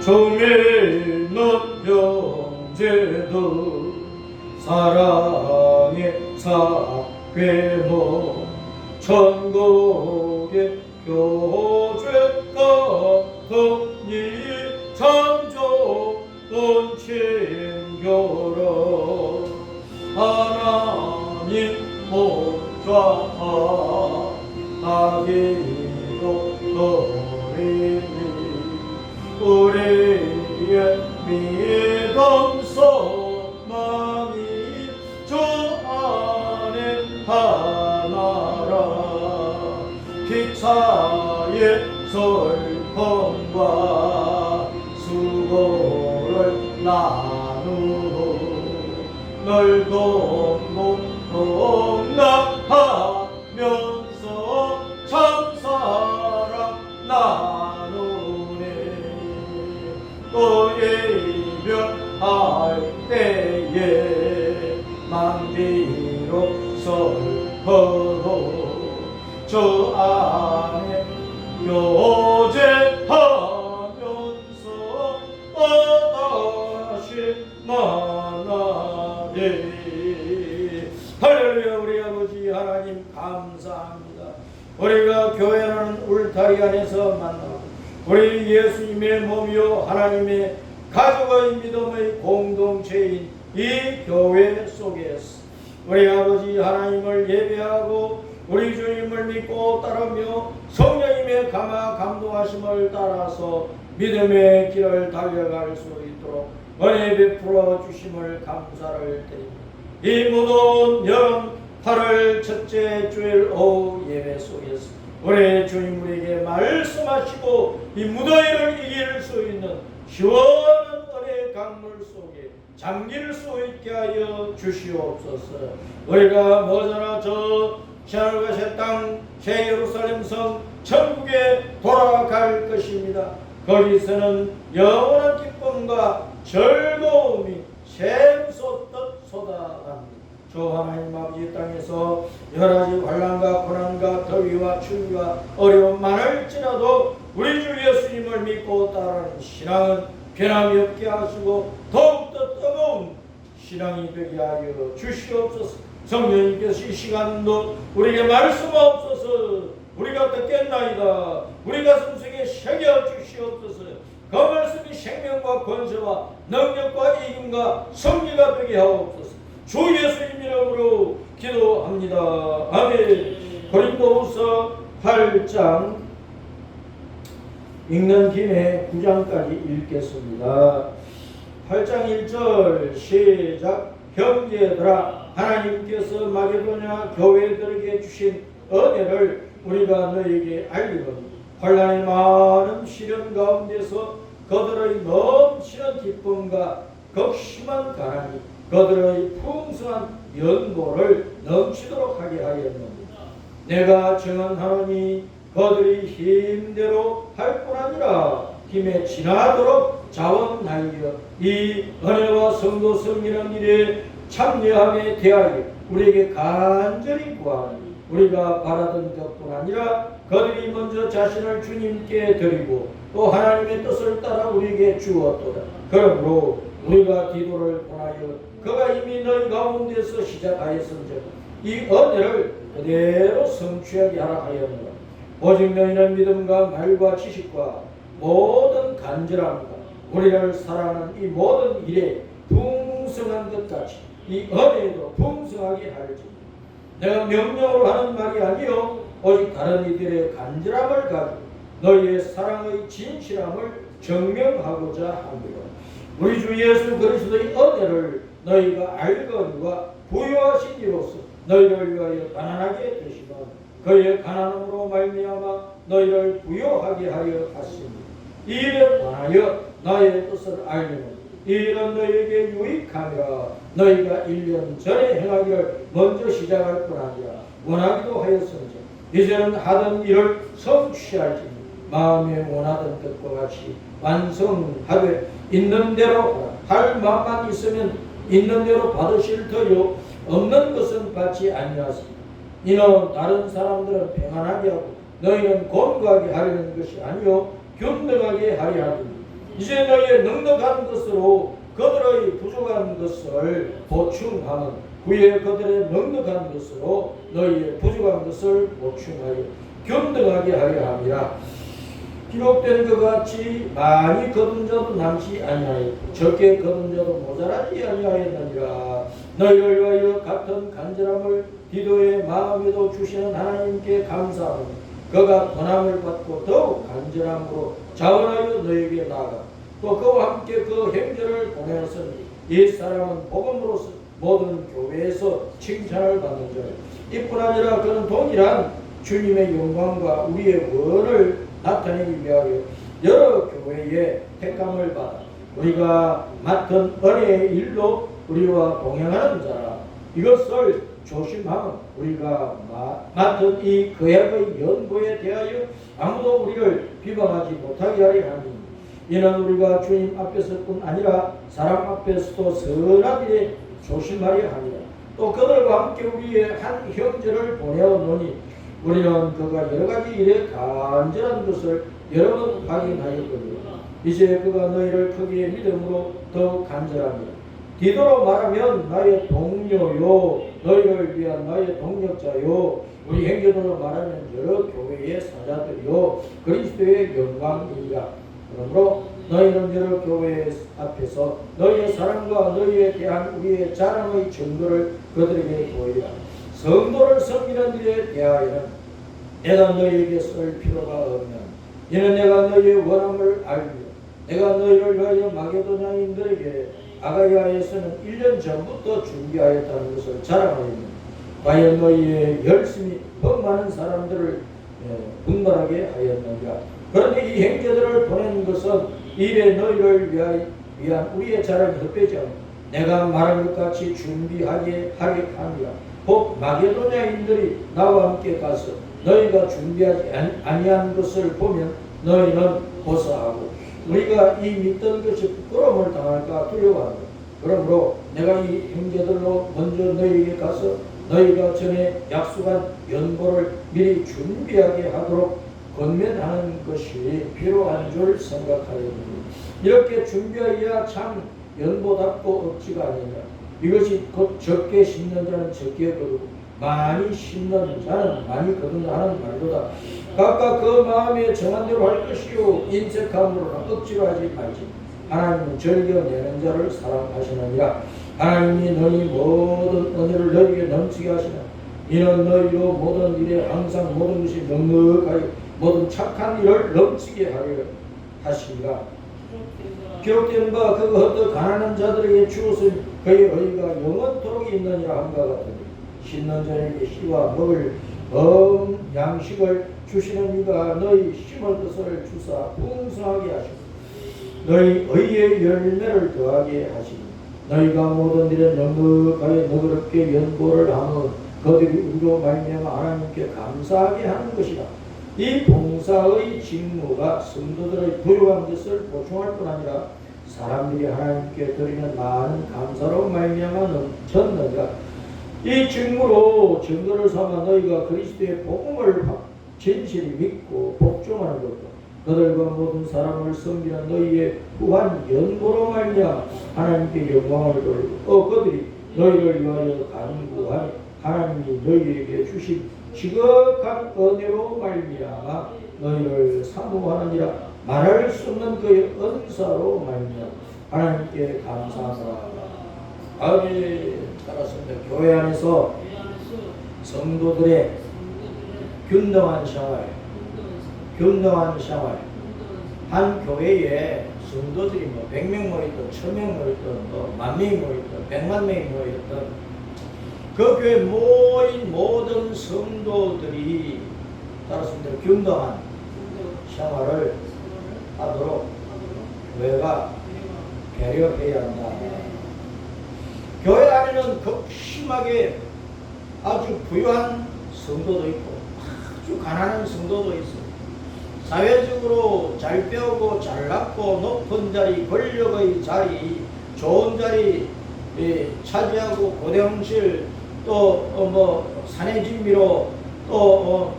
종일 넌 형제도 사랑의 사괴모 천국의 교죄 같으니 참 좋은 친교로 하나님 보좌 아기도 너리니 우리의 믿음 소망이 주 안에 하나라 기차의 슬픔과 수고를 나누고 널 동동하면서 참사랑 나누네 또 이별할 때에 만비로 설퍼도 저 안에 교제하면서 또다시 만나리. 할렐루야. 우리 아버지 하나님 감사합니다. 우리가 교회라는 울타리 안에서 만나고 우리 예수님의 몸이요 하나님의 가족의 믿음의 공동체인 이 교회 속에서 우리 아버지 하나님을 예배하고 우리 주님을 믿고 따르며 성령님의 감화 감동하심을 따라서 믿음의 길을 달려갈 수 있도록 은혜 베풀어 주심을 감사를 드립니다. 이 무더운 여름 8월 첫째 주일 오후 예배 속에서 우리 주님 우리에게 말씀하시고 이 무더위를 이길 수 있는 시원한 은혜의 강물 속에 잠길 수 있게 하여 주시옵소서. 우리가 머저나 저 하늘과 새 땅 새 예루살렘 성 천국에 돌아갈 것입니다. 거기서는 영원한 기쁨과 즐거움이 샘솟듯 쏟아납니다. 주 하나님 아버지 땅에서 여러가지 환난과 고난과 더위와 추위와 어려움 많을지라도 우리 주 예수님을 믿고 따르는 신앙은 변함이 없게 하시고 더욱더 뜨거운 신앙이 되게 하여 주시옵소서. 성령님께서 이 시간도 우리에게 말씀하옵소서. 우리가 듣겠나이다. 우리 가슴속에 새겨 주시옵소서. 그 말씀이 생명과 권세와 능력과 이김과 성리가 되게 하옵소서. 주 예수님 이름으로 기도합니다. 아멘. 고린도후서 8장 읽는 김에 9장까지 읽겠습니다. 8장 1절 시작. 형제들아 하나님께서 마게도냐 교회들에게 주신 은혜를 우리가 너에게 알리거니 환난의 많은 시련 가운데서 그들의 넘치는 기쁨과 극심한 가난이 그들의 풍성한 연고를 넘치도록 하게 하였느니라. 내가 증언하노니 그들이 힘대로 할 뿐 아니라 힘에 지나도록 자원하여 이 은혜와 성도 섬기는 일에 참여하게 대하여 우리에게 간절히 구하니 우리가 바라던 것뿐 아니라 그들이 먼저 자신을 주님께 드리고 또 하나님의 뜻을 따라 우리에게 주었도다. 그러므로 우리가 기도를 권하여 그가 이미 너희 가운데서 시작하였은즉 이 은혜를 그대로 성취하게 하라 하였노라. 오직 너희는 믿음과 말과 지식과 모든 간절함과 우리를 사랑하는 이 모든 일에 풍성한 것 같이 이 은혜도 풍성하게 하리지. 내가 명령으로 하는 말이 아니요 오직 다른 이들의 간절함을 가지고 너희의 사랑의 진실함을 증명하고자 합니다. 우리 주 예수 그리스도의 은혜를 너희가 알거니와 부여하신 이로써 너희를 위하여 가난하게 되시며 그의 가난함으로 말미암아 너희를 부여하게 하려 하십니다. 이 일에 관하여 나의 뜻을 알리는 이 일은 너희에게 유익하며 너희가 1년 전에 행하기를 먼저 시작할 뿐 아니라 원하기도 하였은즉 이제는 하던 일을 성취할지니 마음에 원하던 것과 같이 완성하되 있는 대로 할 마음만 있으면 있는 대로 받으실 터요 없는 것은 받지 아니하습니다. 이는 다른 사람들은 평안하게 하고 너희는 곤고하게 하려는 것이 아니요 균등하게 하려 하더니 이제 너희의 넉넉한 것으로 그들의 부족한 것을 보충하는 후에 그들의 넉넉한 것으로 너희의 부족한 것을 보충하여 균등하게 하려 함이라. 기록된 것 같이 많이 거둔 자도 남지 아니하여 적게 거둔 자도 모자라지 아니하였느니라. 너희를 위하여 같은 간절함을 디도의 마음에도 주시는 하나님께 감사하며 그가 권함을 받고 더욱 간절함으로 자원하여 너희에게 나아가 또 그와 함께 그 형제를 보내었으니 이 사람은 복음으로서 모든 교회에서 칭찬을 받는 자요 이뿐 아니라 그는 동일한 주님의 영광과 우리의 원을 나타내기 위하여 여러 교회의 택감을 받아 우리가 맡은 은혜의 일로 우리와 동행하는 자라. 이것을 조심하면 우리가 맡은 이 거액의 연고에 대하여 아무도 우리를 비방하지 못하게 하려 하니 이는 우리가 주님 앞에서뿐 아니라 사람 앞에서도 선한 일에 조심하려 합니다. 또 그들과 함께 우리의 한 형제를 보내어노니 우리는 그가 여러 가지 일에 간절한 것을 여러 번 확인하였거든요. 이제 그가 너희를 크게 믿음으로 더욱 간절합니다. 디도로 말하면 나의 동료요 너희를 위한 나의 동력자요 우리 형제들로 말하면 여러 교회의 사자들이요 그리스도의 영광이니라. 그러므로 너희는 여러 교회 앞에서 너희의 사랑과 너희에 대한 우리의 자랑의 증거를 그들에게 보이라. 성도를 섬기는 일에 대하여는 내가 너희에게 쓸 필요가 없는 이는 내가 너희의 원함을 알며 내가 너희를 위하여 마게도냐인들에게 아가야에서는 1년 전부터 준비하였다는 것을 자랑하였느니 과연 너희의 열심히 법 많은 사람들을 분발하게 하였느니라. 그런데 이 형제들을 보내는 것은 이래 너희를 위한 우리의 자랑이 헛되지 않고 내가 말한 것 같이 준비하게 하게 합니다. 곧 마게도냐인들이 나와 함께 가서 너희가 준비하지 아니한 것을 보면 너희는 고사하고 우리가 이 믿던 것이 부끄러움을 당할까 두려워한다. 그러므로 내가 이 형제들로 먼저 너희에게 가서 너희가 전에 약속한 연보를 미리 준비하게 하도록 권면하는 것이 필요한 줄 생각하였느니 이렇게 준비하여야 참 연보답고 억지가 아니냐. 이것이 곧 적게 심는 자는 적게 거두고 많이 심는 자는 많이 거둔다 하는 말보다 각각 그 마음에 정한 대로 할 것이요 인색함으로나 억지로 하지 말지. 하나님은 즐겨내는 자를 사랑하시느니라. 하나님이 너희 모든 은혜를 너희에게 넘치게 하시나 이는 너희로 모든 일에 항상 모든 것이 넉넉하여 모든 착한 일을 넘치게 하려 하시니라. 기록된 바 그 어떤 가난한 자들에게 주었으니 그의 의가 영원토록 있느니라 함과 같으니 심는 자에게 씨와 먹을 양식을 주시는 이가 너희 심을 것을 주사 풍성하게 하시고 너희 의의 열매를 더하게 하시니 너희가 모든 일에 넉넉하게 너그럽게 연보를 하면 그들이 우리로 말미암아 하나님께 감사하게 하는 것이라. 이 봉사의 직무가 성도들의 부유한 것을 보충할 뿐 아니라 사람들이 하나님께 드리는 많은 감사로 말미암아 넘쳤느니라. 이 직무로 증거를 삼아 너희가 그리스도의 복음을 진실히 믿고 복종하는 것도 그들과 모든 사람을 섬기는 너희의 후한 연고로 말미암아 하나님께 영광을 돌리고 그들이 너희를 위하여 간구하니 하나님이 너희에게 주신 지극한 은혜로 말미암아 너희를 사모하느니라. 말할 수 없는 그의 은사로 말미암아 하나님께 감사하노라. 아멘. 따라서입니다. 교회 안에서 성도들의 균등한 생활, 한 교회에 성도들이 100명 모였든 1000명 모였든 또 10,000명이 모였든 100,000명이 모였든 그 교회에 모인 모든 성도들이 따라서입니다. 균등한 생활을 하도록 교회가 배려해야 한다. 교회 안에는 극심하게 아주 부유한 성도도 있고 아주 가난한 성도도 있어요. 사회적으로 잘 배우고 잘났고 높은 자리, 권력의 자리, 좋은 자리 차지하고 고대형실 또 사내진미로 또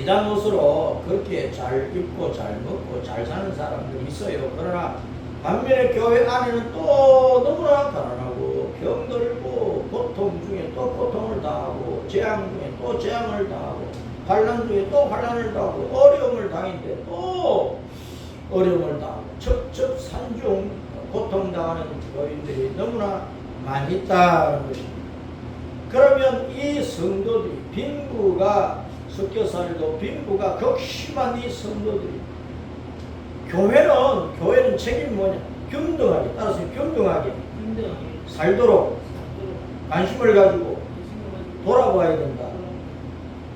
비단 옷으로 그렇게 잘 입고 잘 먹고 잘 사는 사람들이 있어요. 그러나 반면에 교회 안에는 또 너무나 가난하고 병들고 고통 중에 또 고통을 당하고 재앙 중에 또 재앙을 당하고 환난 중에 또 환난을 당하고 어려움을 당했는데 또 어려움을 당하고 첩첩 산중 고통당하는 교인들이 너무나 많이 있다는 것입니다. 그러면 이 성도들이 빈부가 섞여 살고 빈부가 극심한 이 성도들이 교회는 책임이 뭐냐? 균등하게, 따라서 균등하게 살도록 관심을 가지고 돌아봐야 된다.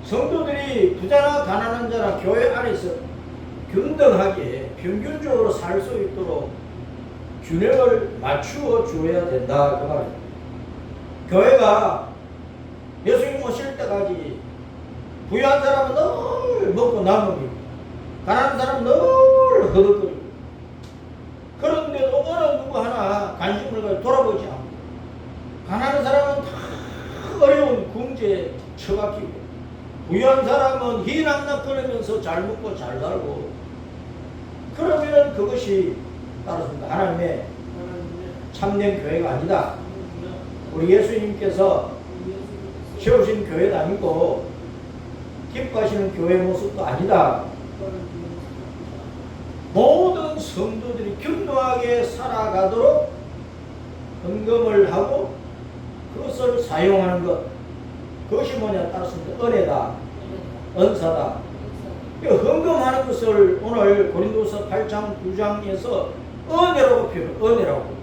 성도들이 부자나 가난한 자나 교회 안에서 균등하게 평균적으로 살 수 있도록 균형을 맞추어 줘야 된다 그 말입니다. 교회가 예수님 오실 때까지 부유한 사람은 늘 먹고 남으고 가난한 사람은 늘 허덕거리고 그런데도 어느 누구 하나 관심을 가지고 돌아보지 않고 가난한 사람은 다 어려운 궁지에 처박히고 부유한 사람은 희낙낙거리면서 잘 먹고 잘 살고 그러면 그것이 따라서 하나님의 참된 교회가 아니다. 우리 예수님께서 세우신 교회도 아니고 기뻐하시는 교회 모습도 아니다. 모든 성도들이 균등하게 살아가도록 헌금을 하고 그것을 사용하는 것 그것이 뭐냐 따라서 은혜다. 은사다. 헌금하는 것을 오늘 고린도서 8장 9장에서 은혜라고 표현해요. 은혜라고.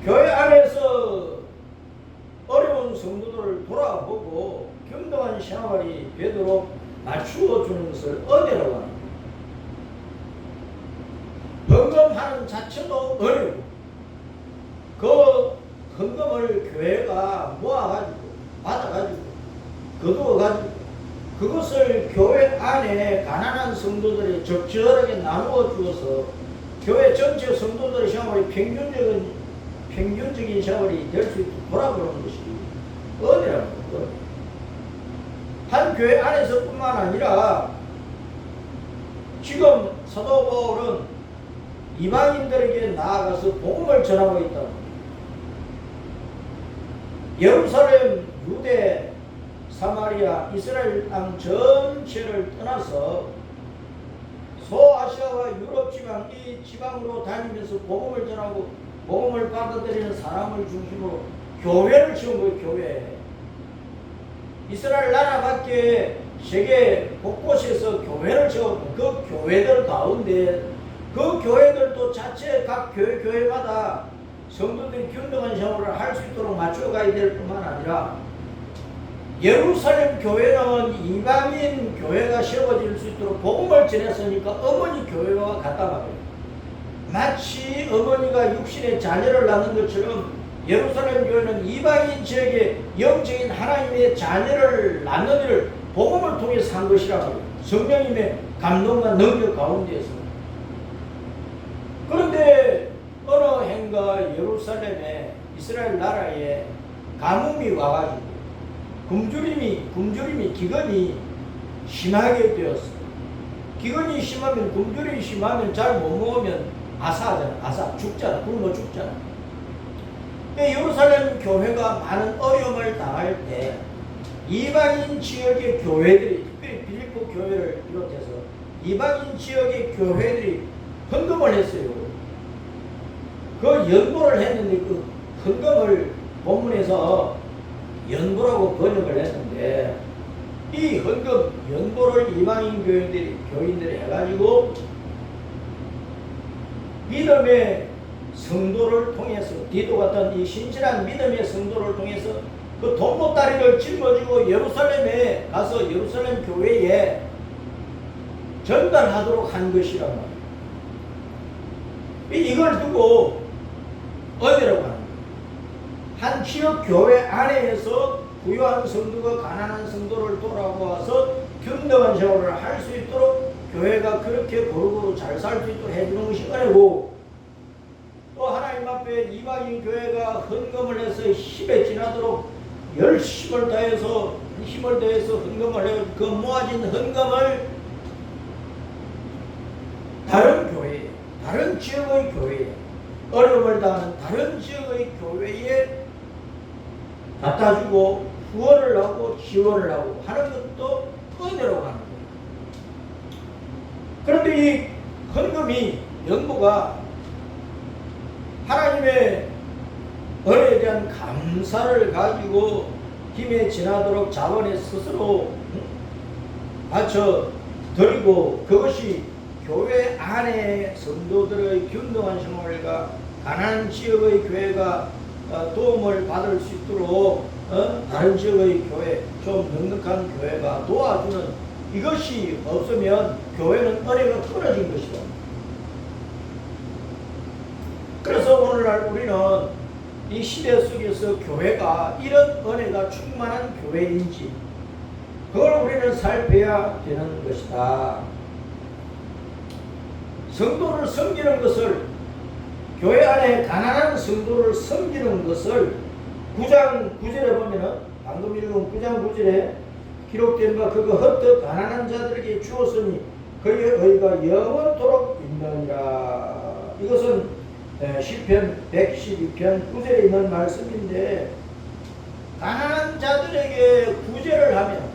교회 안에서 어려운 성도들을 돌아보고 균등한 생활이 되도록 맞추어 주는 것을 은혜라고 합니다. 헌금하는 자체도 은혜고 그 헌금을 교회가 모아가지고 받아가지고 거두어가지고 그것을 교회 안에 가난한 성도들이 적절하게 나누어 주어서 교회 전체 성도들의 생활이 평균적인 생활이 될 수 있도록 돌아보는 것이 은혜라고. 한 교회 안에서 뿐만 아니라 지금 사도 바울은 이방인들에게 나아가서 복음을 전하고 있다. 예루살렘, 유대, 사마리아, 이스라엘 땅 전체를 떠나서 소아시아와 유럽 지방, 이 지방으로 다니면서 복음을 전하고 복음을 받아들이는 사람을 중심으로 교회를 지은 거예요. 교회. 이스라엘 나라밖에 세계 곳곳에서 교회를 지었고 그 교회들 가운데 그 교회들도 자체 각 교회마다 성도들이 균등한 생활을 할 수 있도록 맞춰가야 될 뿐만 아니라 예루살렘 교회는 이방인 교회가 세워질 수 있도록 복음을 전했으니까 어머니 교회와 같다 말이에요. 마치 어머니가 육신의 자녀를 낳는 것처럼 예루살렘 교회는 이방인 지역에 영적인 하나님의 자녀를 낳는 일을 복음을 통해서 한 것이라고 성령님의 감동과 능력 가운데에서. 그런데 어느 해인가 예루살렘에 이스라엘 나라에 가뭄이 와가지고 굶주림이 기근이 심하게 되었어요. 기근이 심하면 굶주림이 심하면 잘 못 먹으면 아사 죽잖아. 굶어 죽잖아. 예루살렘 교회가 많은 어려움을 당할 때 이방인 지역의 교회들이 특별히 빌립보 교회를 비롯해서 이방인 지역의 교회들이 헌금을 했어요. 그 연보를 했는데 그 헌금을 본문에서 연보라고 번역을 했는데 이 헌금 연보를 이방인 교인들이 해가지고 믿음의 성도를 통해서 디도 같은 이 신실한 믿음의 성도를 통해서 그 돈보따리를 짊어지고 예루살렘에 가서 예루살렘 교회에 전달하도록 한 것이란 말이에요. 이걸 두고 은혜라고 합니다. 한 지역 교회 안에서 부유한 성도가 가난한 성도를 돌아보아서 균등한 생활을 할 수 있도록 교회가 그렇게 고루고루 잘 살 수 있도록 해주는 것이 은혜고, 또 하나님 앞에 이방인 교회가 헌금을 해서 10에 지나도록 열심을 다해서 힘을 다해서 헌금을 해서 그 모아진 헌금을 다른 교회, 다른 지역의 교회, 어려움을 당하는 다른 지역의 교회에 갖다 주고 후원을 하고 지원을 하고 하는 것도 은혜로 하는 거예요. 그런데 이 헌금이 연보가 하나님의 은혜에 대한 감사를 가지고 힘에 지나도록 자원에 스스로 바쳐 드리고 그것이 교회 안에 성도들의 균등한 생활과 가난한 지역의 교회가 도움을 받을 수 있도록 다른 지역의 교회, 좀 넉넉한 교회가 도와주는 이것이 없으면 교회는 은혜가 끊어진 것이다. 그래서 오늘날 우리는 이 시대 속에서 교회가 이런 은혜가 충만한 교회인지 그걸 우리는 살펴야 되는 것이다. 성도를 섬기는 것을, 교회 안에 가난한 성도를 섬기는 것을 9장 9절에 보면은 방금 읽은 9장 9절에 기록된 바 그가 헛되어 가난한 자들에게 주었으니 그의 의가 영원토록 있느니라. 이것은 시편 112편 9절에 있는 말씀인데, 가난한 자들에게 구제를 하면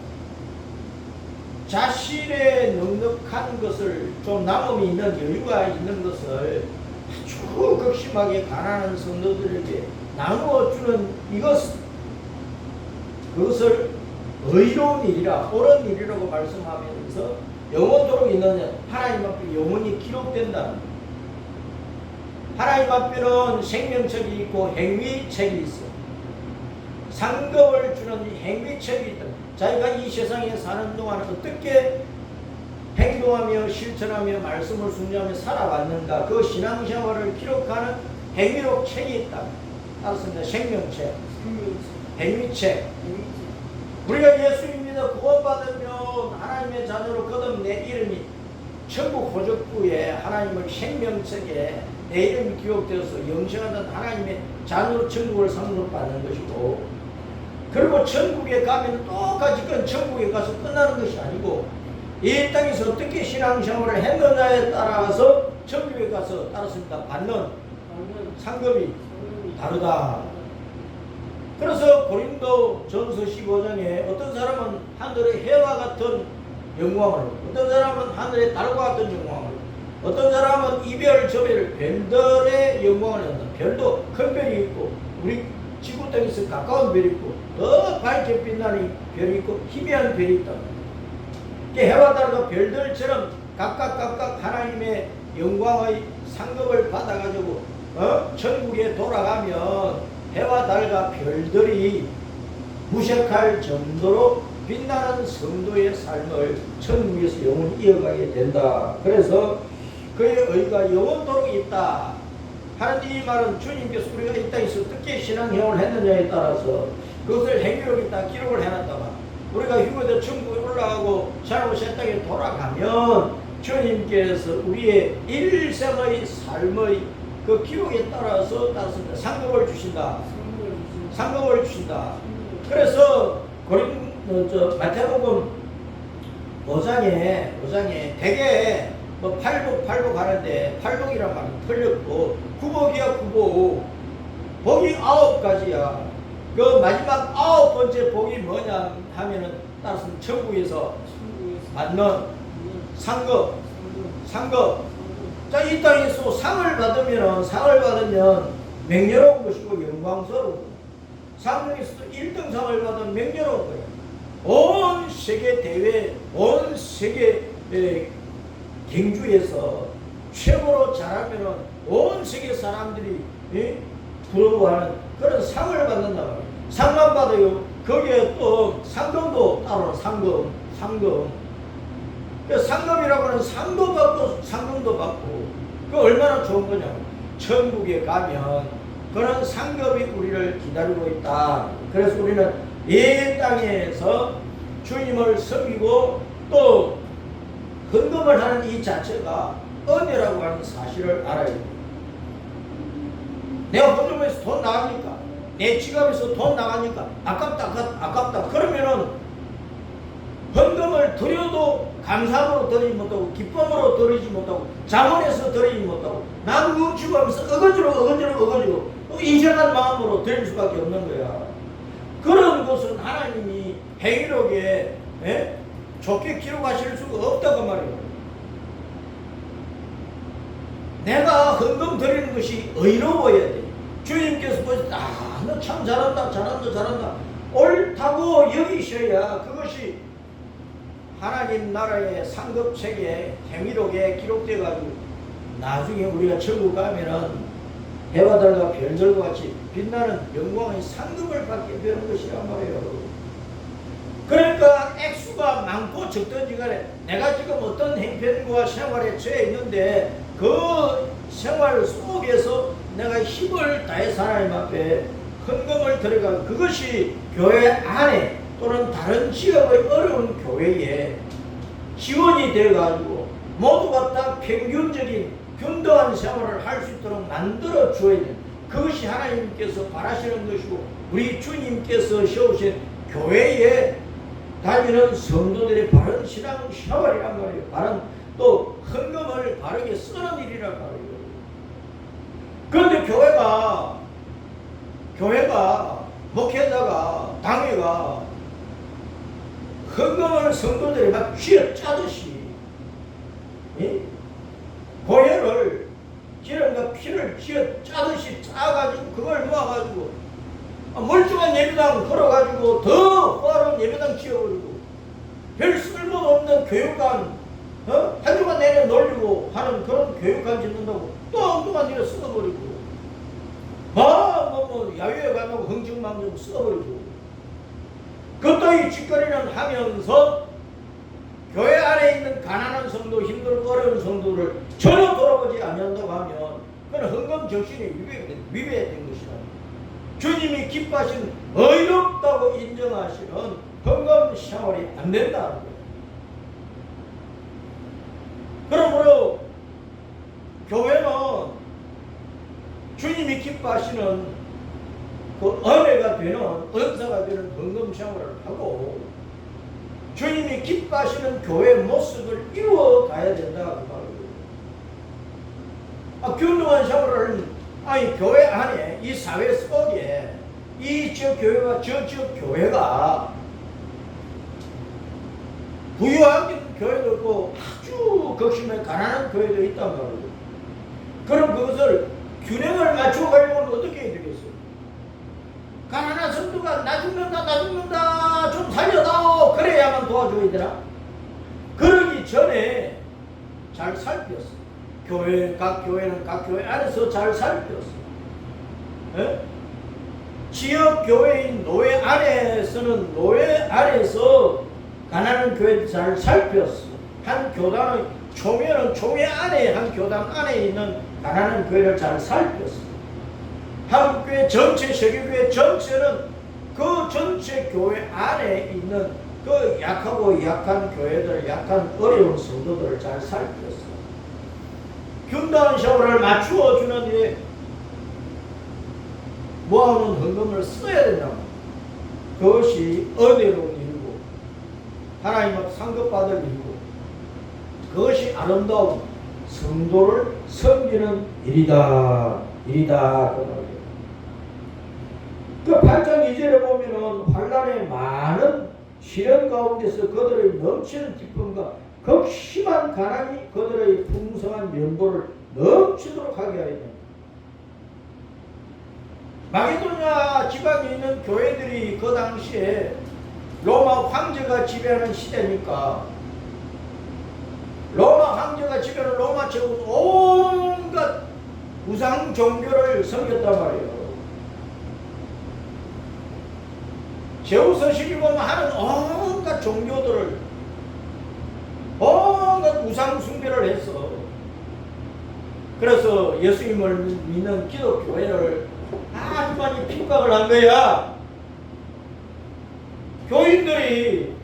자신의 넉넉한 것을, 좀 남음이 있는 여유가 있는 것을 아주 극심하게 가난한 성도들에게 나누어 주는 그것을 의로운 일이라, 옳은 일이라고 말씀하면서 영원토록 있는, 하나님 앞에 영원히 기록된다. 하나님 앞에는 생명책이 있고 행위책이 있어. 상급을 주는 행위책이 있다. 자기가 이 세상에 사는 동안 어떻게 행동하며 실천하며 말씀을 순종하며 살아왔는가, 그 신앙생활을 기록하는 행위록 책이 있다. 따라서 생명책, 행위책. 우리가 예수님 믿어 구원받으면 하나님의 자녀로 거듭 내 이름이 천국 호적부에 하나님의 생명책에 내 이름이 기록되어서 영생하는 하나님의 자녀로 천국을 상속받는 것이고, 그리고 천국에 가면 똑같이 그 천국에 가서 끝나는 것이 아니고 이 땅에서 어떻게 신앙생활을 했느냐에 따라서 천국에 가서 따랐습니다. 받는 상급이 다르다. 그래서 고린도 전서 15장에 어떤 사람은 하늘의 해와 같은 영광을, 어떤 사람은 하늘의 달과 같은 영광을, 어떤 사람은 이별 저별 별들의 영광을 한다. 별도 큰 별이 있고 우리 지구 땅에서 가까운 별이 있고 더 밝게 빛나는 별이 있고 희미한 별이 있다. 해와 달과 별들처럼 각각 하나님의 영광의 상급을 받아가지고 천국에 돌아가면 해와 달과 별들이 무색할 정도로 빛나는 성도의 삶을 천국에서 영원히 이어가게 된다. 그래서 그의 의가 영원토록 있다 하는 이 말은 주님께서 우리가 이 땅에서 어떻게 신앙생활을 했느냐에 따라서 그것을 행위록에다 기록을 해놨다가 우리가 휴거돼 천국에 올라가고 새로운 새 땅에 돌아가면 주님께서 우리의 일생의 삶의 그 기록에 따라서 상급을 주신다. 상급을 주신다. 그래서 마태복음 5장에 대개 팔복 하는데 팔복이란 말은 틀렸고 구복이야. 구복. 복이 9가지야. 그 마지막 9번째 복이 뭐냐 하면은 따라서 천국에서 받는 상급. 자, 이 땅에서 상을 받으면 명예로운 것이고 영광스러운, 상중에서도 1등상을 받으면 명예로운 거야. 온 세계 대회, 온 세계 경주에서 최고로 잘하면은 온 세계 사람들이 부러워하는 그런 상을 받는다 말이야. 상만 받아요. 거기에 또 상금도 따로 상금. 그 상금이라고 하는 상도 받고 상금도 받고, 그 얼마나 좋은 거냐고. 천국에 가면 그런 상급이 우리를 기다리고 있다. 그래서 우리는 이 땅에서 주님을 섬기고 또 헌금을 하는 이 자체가 은혜라고 하는 사실을 알아야 됩니다. 내가 헌금해서 돈 나갑니까? 내 지갑에서 돈 나가니까 아깝다. 그러면은 헌금을 드려도 감사함으로 드리지 못하고 기쁨으로 드리지 못하고 자원해서 드리지 못하고 남 훔치고 하면서 어거지로 인색한 마음으로 드릴 수밖에 없는 거야. 그런 것은 하나님이 행위록에 좋게 기록하실 수가 없다고 말이에요. 내가 헌금 드리는 것이 의로워야 돼. 주님께서 보실 때 너 참 잘한다 옳다고 여기셔야 그것이 하나님 나라의 상급책에 행위록에 기록돼 가지고 나중에 우리가 천국 가면은 해와 달과 별들과 같이 빛나는 영광의 상급을 받게 되는 것이란 말이에요. 그러니까 액수가 많고 적든지 간에 내가 지금 어떤 행편과 생활에 처해 있는데 그 생활 속에서 내가 힘을 다해서 하나님 앞에 헌금을 들어가 그것이 교회 안에 또는 다른 지역의 어려운 교회에 지원이 되어가지고 모두가 다 평균적인 균등한 생활을 할 수 있도록 만들어 줘야 돼. 그것이 하나님께서 바라시는 것이고 우리 주님께서 세우신 교회에 다니는 성도들의 바른 신앙 생활이란 말이에요. 바른 또 헌금을 바르게 쓰는 일이란 말이에요. 그런데 교회가 목회자가 당회가 헌금을 성도들이 막 쥐어짜듯이 고해를 기름과 피를 쥐어짜듯이 짜가지고 그걸 모아가지고 멀쩡한 예배당 걸어가지고 더 호화로운 예배당 지어버리고 별 쓸모도 없는 교육관 한 주간 내내 놀리고 하는 그런 교육관 짓는다고 또 엉뚱한 일을 써버리고 야외에 가면 흥청망청 써버리고 그따위 짓거리는 하면서 교회 안에 있는 가난한 성도 힘들고 어려운 성도를 전혀 돌아보지 않는다고 하면 그건 헌금 정신이 위배된 것이다. 주님이 기뻐하신 의롭다고 인정하시는 헌금 생활이 안 된다는 거예요. 그러므로 교회는 주님이 기뻐하시는 그 은혜가 되는 은사가 되는 헌금 생활을 하고 주님이 기뻐하시는 교회 모습을 이루어 가야 된다고 말이에요. 균등한 생활을 교회 안에 이 사회 속에 이 지역 교회와 저 지역 교회가 부유한 교회도 있고 아주 극심해 가난한 교회도 있단 말이에요. 그럼 그것을 균형을 맞추어 가려면 어떻게 해야 되겠어요? 가난한 성도가 나 죽는다 좀 살려다오 그래야만 도와줘야 되나? 그러기 전에 잘 살폈어. 각 교회는 각 교회 안에서 잘 살폈어. 지역 교회인 노회 안에서는 노회 안에서 가난한 교회를 잘 살폈어. 한 교단의 총회 안에 한 교단 안에 있는 가난한 교회를 잘 살폈어. 한국교회 전체, 세계교회 전체는 그 전체 교회 안에 있는 그 약하고 약한 교회들, 약한 어려운 성도들을 잘 살폈어. 균등한 생활을 맞추어주는 일에 모아오는 헌금을 써야 된다고. 그것이 은혜로운 일이고 하나님 앞 상급받을 일이고 그것이 아름다운 성도를 섬기는 일이다. 그 8장 2절에 보면은 환난의 많은 시련 가운데서 그들의 넘치는 기쁨과 극심한 가난이 그들의 풍성한 면보를 넘치도록 하게 하여 마게도냐 지방에 있는 교회들이 그 당시에 로마 황제가 지배하는 시대니까 로마 황제가 지배하는 로마 제국은 온갖 우상 종교를 섬겼단 말이에요. 제우스식이 보면 하는 온갖 종교들을 온갖 우상 숭배를 했어. 그래서 예수님을 믿는 기독교회를 아주 많이 핍박을 한 거야. 교인들이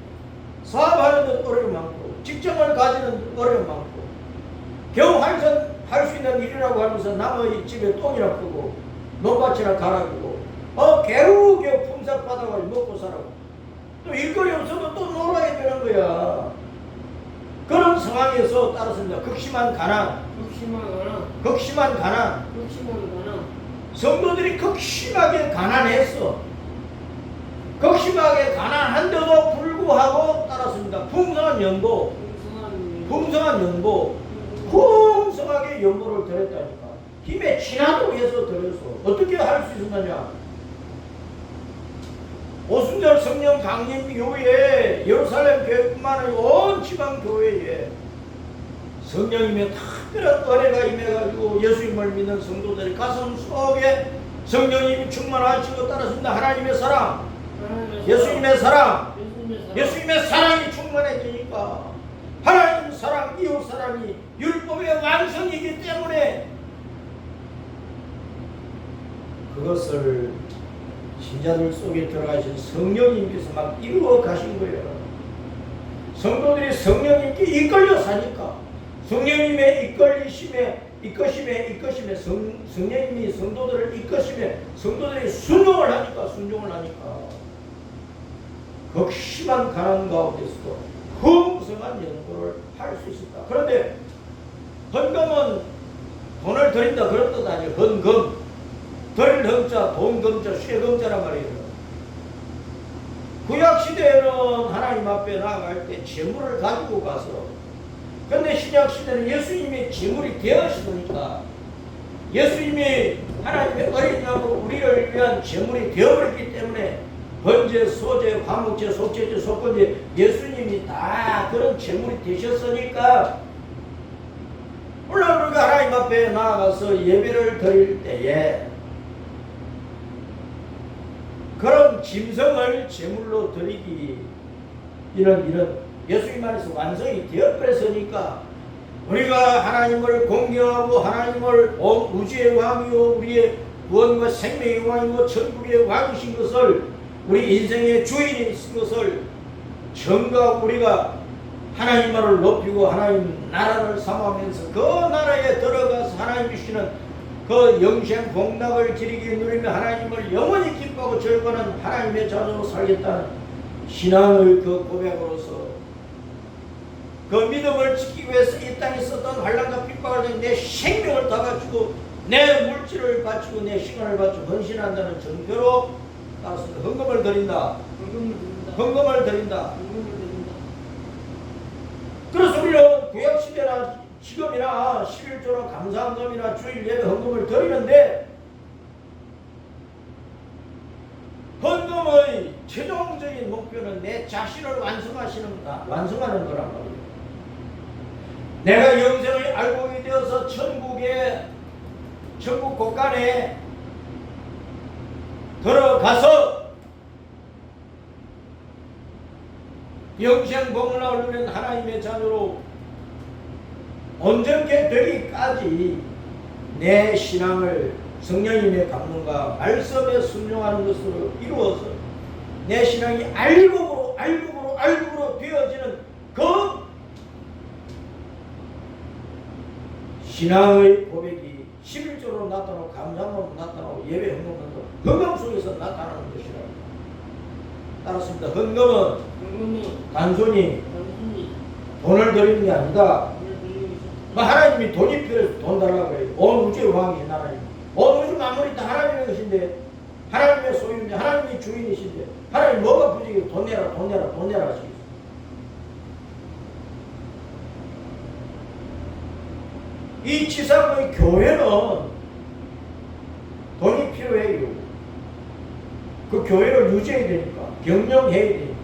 사업하는 데 어려움 많고 직장을 가지는 어려움 많고 겨우 할 수 있는 일이라고 하면서 남의 집에 똥이나 푸고 논밭이나 갈아주고 겨우겨우 품삯 받아가지고 먹고 살아고 또 일거리 없어도 또 놀아야 되는 거야. 그런 상황에서 따랐습니다. 극심한 가난. 성도들이 극심하게 가난했어. 극심하게 가난한데도 불구하고 따랐습니다. 풍성한 연보, 풍성하게 연보를 드렸다니까. 힘에 지나도록 해서 드렸어. 어떻게 할 수 있었느냐? 오순절 성령 강림 교회에 예루살렘 교회뿐만 아니라 온 지방 교회에 성령님의 특별한 은혜가 임해가지고 예수님을 믿는 성도들의 가슴 속에 성령님이 충만하시고 따랐습니다. 하나님의 사랑, 예수님의 사랑이 충만해지니까 하나님 사랑, 이웃 사랑이 율법의 완성이기 때문에 그것을 신자들 속에 들어가신 성령님께서 막 이루어 가신 거예요. 성도들이 성령님께 이끌려 사니까 성령님의 이끄심에 성령님이 성도들을 이끄심에 성도들이 순종을 하니까 극심한 가난 가운데서도 풍성한 연구를 할 수 있었다. 그런데 헌금은 돈을 드린다 그런 뜻 아니에요. 헌금 덜 흠자, 돈금자, 쇠금자란 말이에요. 구약시대에는 하나님 앞에 나아갈 때 재물을 가지고 가서, 근데 신약시대는 예수님이 재물이 되었으니까 예수님이 하나님의 어린 양으로 우리를 위한 재물이 되어버렸기 때문에 번제, 소제, 화목제, 속죄제, 속건제 예수님이 다 그런 재물이 되셨으니까 물론 우리가 하나님 앞에 나아가서 예배를 드릴 때에 그런 짐승을 제물로 드리기 이런 예수님 안에서 완성이 되어버렸으니까 우리가 하나님을 공경하고 하나님을 온 우주의 왕이요 우리의 구원과 생명의 왕이고 천국의 왕이신 것을 우리 인생의 주인이신 것을 전가하고 우리가 하나님만을 높이고 하나님 나라를 삼으면서 그 나라에 들어가서 하나님 주시는 그 영생 복락을 기리기 누리며 하나님을 영원히 기뻐하고 즐거워하는 하나님의 자녀로 살겠다는 신앙의 그 고백으로서 그 믿음을 지키기 위해서 이 땅에 있었던 환난과 핍박을 내 생명을 다 바치고 내 물질을 바치고 내 시간을 바치고 헌신한다는 전표로 따라서 헌금을 드린다. 그래서 우리는 구약시대나 지금이나 11조나 감사헌금이나 주일 예배 헌금을 드리는데 헌금의 최종적인 목표는 내 자신을 완성하는 거란 말이에요. 내가 영생을 알고 되어서 천국 곳간에 들어가서 영생 복락을 누리는 하나님의 자녀로 온전케 되기까지 내 신앙을 성령님의 감동과 말씀에 순종하는 것으로 이루어서 내 신앙이 알곡으로 되어지는 그 신앙의 고백이 11조로 나타나고 감사함으로 나타나고 예배 헌금으로 헌금 속에서 나타나는 것이라. 따랐습니다. 헌금은 단순히 돈을 드리는 게 아니다. 하나님이 돈이 필요해서 돈 달라고 해요. 온 우주의 왕이 하나님. 온 우주 만물이 다 하나님의 것인데 하나님의 소유인데 하나님이 주인이신데 하나님 뭐가 부족해? 돈 내라 하시겠어요. 이 지상의 교회는 돈이 필요해요. 그 교회를 유지해야 되니까 경영해야 되니까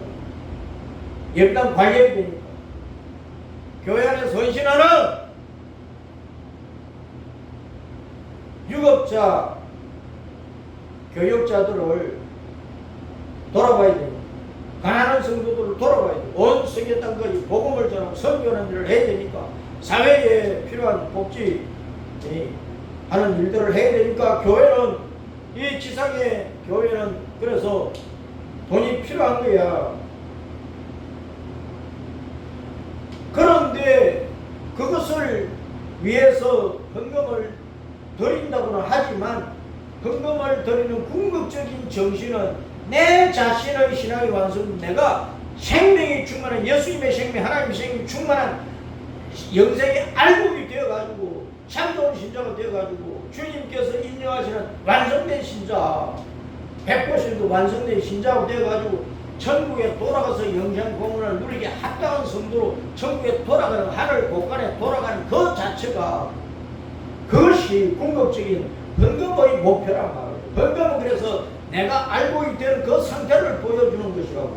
예배당 관리해야 되니까 교회 안에 선신하는 유급자, 교육자들을 돌아봐야 됩니다. 가난한 성도들을 돌아봐야 됩니다. 온 세계 땅까지 복음을 전하고 선교하는 일을 해야 되니까 사회에 필요한 복지 하는 일들을 해야 되니까 교회는 이 지상의 교회는 그래서 돈이 필요한 거야. 그런데 그것을 위해서 헌금을 드린다고는 하지만 헌금을 드리는 궁극적인 정신은 내 자신의 신앙의 완성, 내가 생명이 충만한 예수님의 생명, 하나님의 생명이 충만한 영생의 알곡이 되어가지고 참좋은 신자가 되어가지고 주님께서 인정하시는 완성된 신자, 100% 완성된 신자가 되어가지고 천국에 돌아가서 영생 공헌을 누리게 합당한 성도로 천국에 돌아가는, 하늘 곳간에 돌아가는 그 자체가, 그것이 궁극적인 헌금의 목표란 말이에요. 헌금은 그래서 내가 알고 있던 그 상태를 보여주는 것이라고.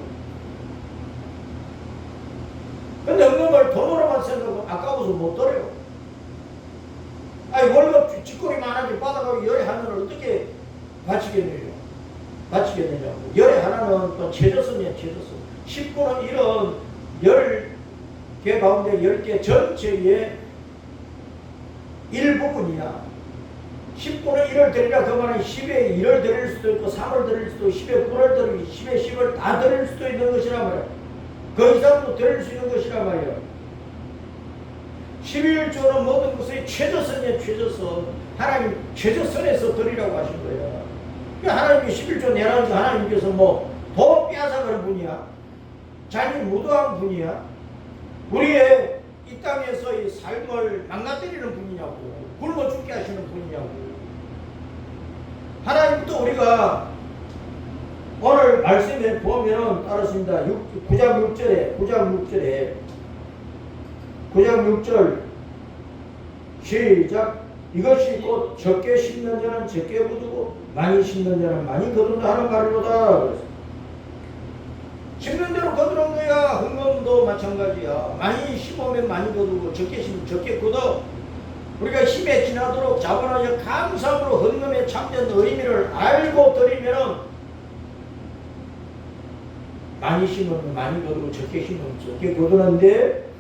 근데 헌금을 돈으로만 생각하고 아까워서 못 드려요. 아니 월급 찌꺼리 많아지 받아가고 열에 하나를 어떻게 바치겠느냐. 열에 하나는 또 최저선이야, 최저선. 10분의 1은 10개 가운데 10개 전체의 일부분이야. 10분의 1을 드리라 그 말은 10에 1을 드릴 수도 있고 3을 드릴 수도 있고 10에 9를 드리고 10에 10을 다 드릴 수도 있는 것이란 말이야. 그 이상도 드릴 수 있는 것이란 말이야. 11조는 모든 것의 최저선이야, 최저선. 하나님 최저선에서 드리라고 하신 거야. 하나님이 11조 내라는 거 하나님께서 뭐 더 빼앗아가는 분이야? 자기 무도한 분이야? 우리의 이 땅에서의 삶을 망가뜨리는 분이냐고, 굶어 죽게 하시는 분이냐고. 하나님도 우리가 오늘 말씀에 보면 따르습니다. 9장 6절 시작. 이것이 곧 적게 심는 자는 적게 거두고 많이 심는 자는 많이 거둔다 하는 말이로다. 심는 대로 거두는 거야. 헌금도 마찬가지야. 많이 심으면 많이 거두고 적게 심으면 적게 거둬. 우리가 힘에 지나도록 자본하여 감사함으로 헌금의 참된 의미를 알고 드리면 많이 심으면 많이 거두고 적게 심으면 적게 거두는데,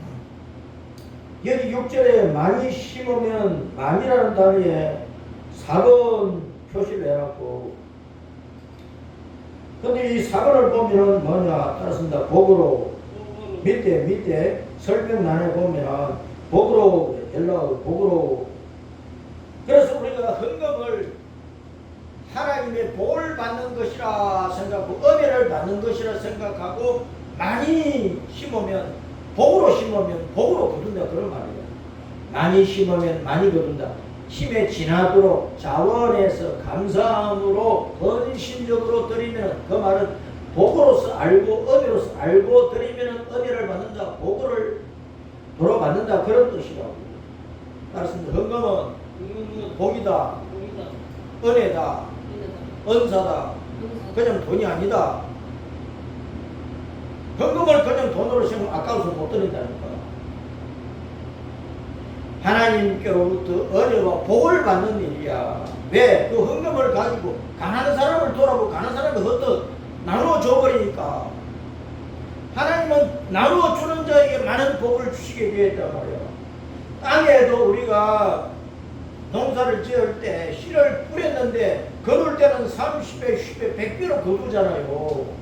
여기 6절에 많이 심으면 많이라는 단어에 4번 표시를 해놨고, 근데 이 4번을 보면은 뭐냐 따랐습니다. 복으로 밑에 설명란에 보면은 복으로, 헬라어 복으로. 그래서 우리가 헌금을 하나님의 복을 받는 것이라 생각하고 은혜를 받는 것이라 생각하고 많이 심으면, 복으로 심으면 복으로 거둔다 그런 말이에요. 많이 심으면 많이 거둔다. 힘에 지나도록 자원해서 감사함으로 헌신적으로 드리면, 그 말은 복으로서 알고 은혜로서 알고 드리면 은혜를 받는다, 복을 돌아받는다 그런 뜻이라고. 따라서 헌금은 복이다, 은혜다, 은사다. 그냥 돈이 아니다. 헌금을 그냥 돈으로 생각하면 아까워서 못 드린다니까. 하나님께로부터 은혜와 복을 받는 일이야. 왜? 그 헌금을 가지고 가난한 사람을 돌아보고 가난한 사람을 헛헛 나누어 줘버리니까. 하나님은 나누어 주는 자에게 많은 복을 주시게 되어 있단 말이야. 땅에도 우리가 농사를 지을 때 씨를 뿌렸는데 거둘 때는 30배, 10배, 100배로 거두잖아요.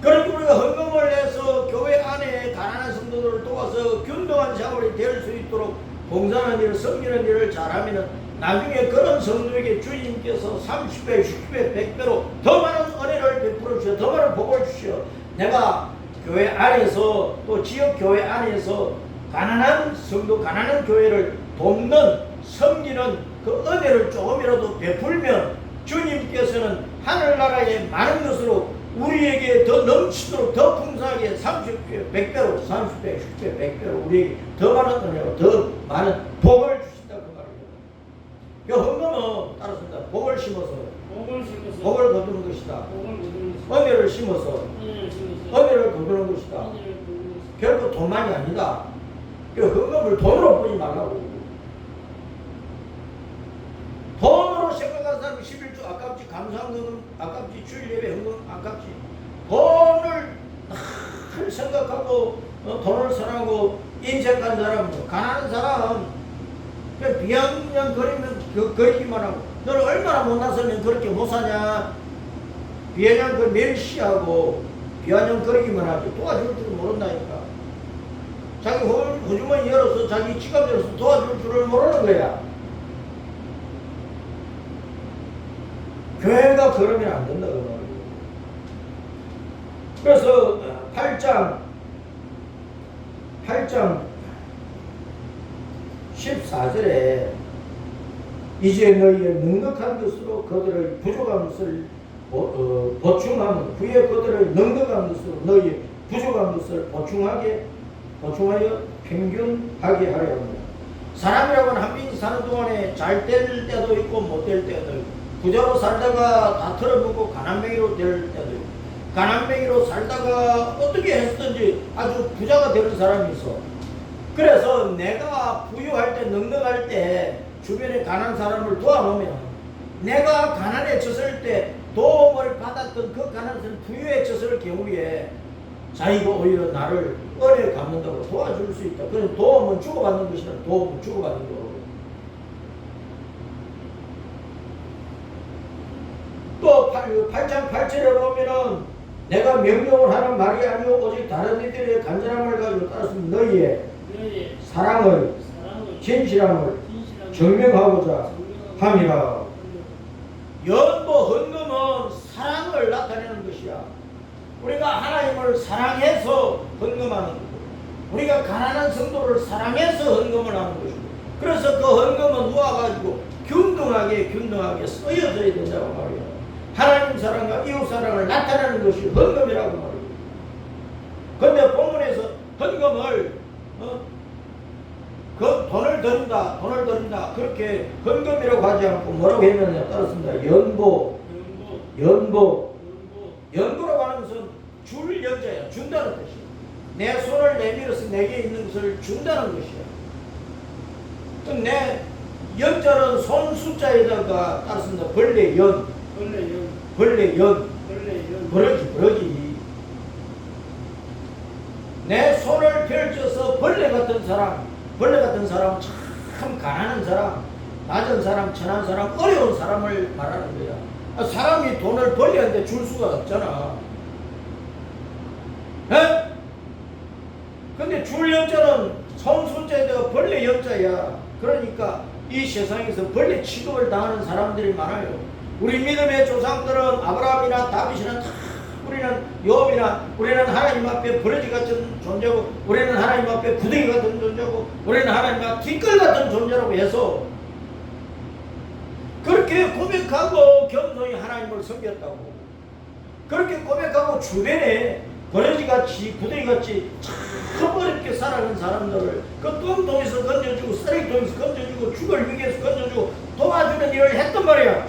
그러니까 우리가 헌금을 해서 교회 안에 가난한 성도들을 도와서 균등한 자원이 될 수 있도록 봉사하는 일을, 섬기는 일을 잘하면 나중에 그런 성도에게 주님께서 30배, 60배, 100배로 더 많은 은혜를 베풀어 주셔, 더 많은 복을 주셔. 내가 교회 안에서 또 지역 교회 안에서 가난한 성도, 가난한 교회를 돕는, 섬기는 그 은혜를 조금이라도 베풀면 주님께서는 하늘나라의 많은 것으로 우리에게 더 넘치도록 더 풍성하게 30배, 100배로, 30배, 60배, 100배로 우리에게 더 많은 은혜로 더 많은 복을 주신다 그 말입니다. 그 헌금은 따라서입니다. 복을 심어서 복을 거두는 것이다. 은혜를 심어서 은혜를 거두는 것이다. 결국 돈만이 아니다. 그 헌금을 돈으로 보지 말라고. 돈으로 생각하는 사람이 11조 아깝지, 감사헌금 아깝지, 주일예배 헌금 아깝지. 돈을 늘 생각하고 돈을 사랑하고 인색한 사람, 가난한 사람 그냥 비아냥 거리기만 하고. 너는 얼마나 못났으면 그렇게 못 사냐. 비아냥 그 멸시하고 비아냥 거리기만 하지. 도와줄 줄 모른다니까. 자기 호주머니 열어서 자기 지갑 열어서 도와줄 줄을 모르는 거야. 교회가 그러면 안 된다 그 말이에요. 그래서 8장 14절에 이제 너희의 넉넉한 것으로 그들의 부족한 것을 보충하면 후에 그들의 넉넉한 것으로 너희의 부족한 것을 보충하여 평균하게 하려 합니다. 사람이라고는 한 빈 사는 동안에 잘 될 때도 있고 못 될 때도 있고, 부자로 살다가 다 털어먹고 가난뱅이로 될 때도 있고, 가난뱅이로 살다가 어떻게 했든지 아주 부자가 되는 사람이 있어. 그래서 내가 부유할 때, 넉넉할 때 주변에 가난한 사람을 도와놓으면 내가 가난해졌을 때 도움을 받았던 그 가난한 사람이 부유해졌을 경우에 자기가 오히려 나를 은혜 갚는다고 도와줄 수 있다. 그래서 도움은 주고받는 것이라, 도움은 주고받는 거. 또 8장 8절에 보면은 내가 명령을 하는 말이 아니오 오직 다른 이들의 간절함을 가지고 따랐으면 너희의 사랑을 진실함을 증명하고자 함이라. 연보 헌금은 사랑을 나타내는 것이야. 우리가 하나님을 사랑해서 헌금하는 거고, 우리가 가난한 성도를 사랑해서 헌금을 하는 것이고, 그래서 그 헌금은 모아가지고 균등하게 쓰여져야 된다고 말이야. 하나님 사랑과 이웃 사랑을 나타내는 것이 헌금이라고 말이야. 근데 본문에서 헌금을 그 돈을 드린다 그렇게 헌금이라고 하지 않고 뭐라고 했느냐 따랐습니다. 연보라고 하는 것은 줄 연자야. 준다는 뜻이야. 내 손을 내밀어서 내게 있는 것을 준다는 것이야. 내 연자는 손 숫자에다가 따랐습니다. 벌레지. 내 손을 펼쳐서 벌레 같은 사람은 참 가난한 사람, 낮은 사람, 천한 사람, 어려운 사람을 말하는 거야. 사람이 돈을 벌레한테 줄 수가 없잖아. 에? 근데 줄 연자는 손 숫자에다가 벌레 연자야. 그러니까 이 세상에서 벌레 취급을 당하는 사람들이 많아요. 우리 믿음의 조상들은 아브라함이나 다윗이나 다 우리는 욥이나 우리는 하나님 앞에 버러지 같은 존재고, 우리는 하나님 앞에 구덩이 같은 존재고, 우리는 하나님 앞에 뒷걸 같은 존재라고 해서 그렇게 고백하고 겸손히 하나님을 섬겼다고. 그렇게 고백하고 주변에 버러지같이 구덩이같이 참 어렵게 살아가는 사람들을 그 똥통에서 건져주고 쓰레기통에서 건져주고 죽을 위기에서 건져주고 도와주는 일을 했단 말이야.